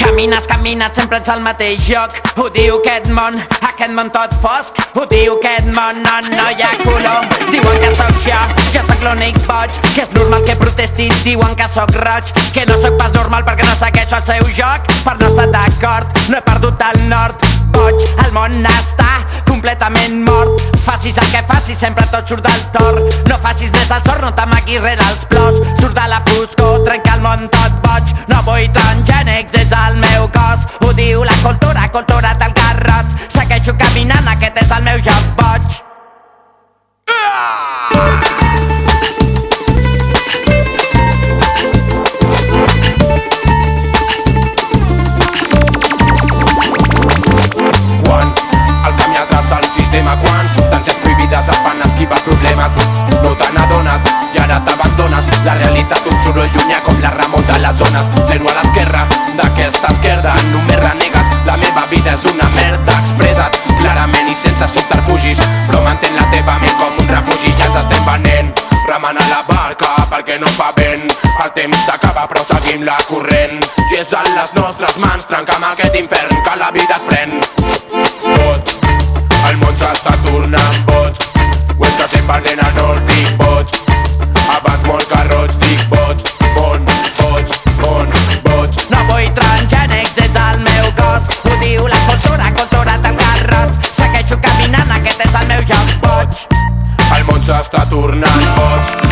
Camines, camines, sempre ets al mateix lloc. Ho diu aquest món tot fosc. Ho diu aquest món on no hi ha color. Diuen que sóc jo sóc l'únic boig, que és normal que protestis. Diuen que sóc roig, que no sóc pas normal perquè no segueixo el seu joc. Per no estar d'acord, no he perdut el nord. Boig, el món està completament mort. Facis el que facis, sempre tot surt del tor. No facis més el sort, no t'amaguis rere els plors. Surt de la foscor, trenca el món tot boig. No vull transgènics des del meu cos. Ho diu la cultura, cultura del garrot. Segueixo caminant, aquest és el meu joc boig. Quan substàncies prohibides et fan esquivar problemes, no te n'adones i ara t'abandones. La realitat un soroll llunyà com la remot de les zones. Zero a l'esquerra d'aquesta esquerda, només renegues. La meva vida és una merda, expressa't clarament i sense subterfugis, però mantén la teva ment com un refugi. Ja ens estem venent, remena la barca perquè no fa vent. El temps s'acaba però seguim la corrent i és en les nostres mans trencar amb aquest infern que la vida es pren. El món s'està tornant boig, o és que estem perdent el nord, dic boig. Abans molt que roig, dic boig. Món, boig, món, boig. No vull transgènics des del meu cos. Ho diu la cultura, cultura del garrot. Segueixo caminant, aquest és el meu joc boig. El món s'està tornant boig.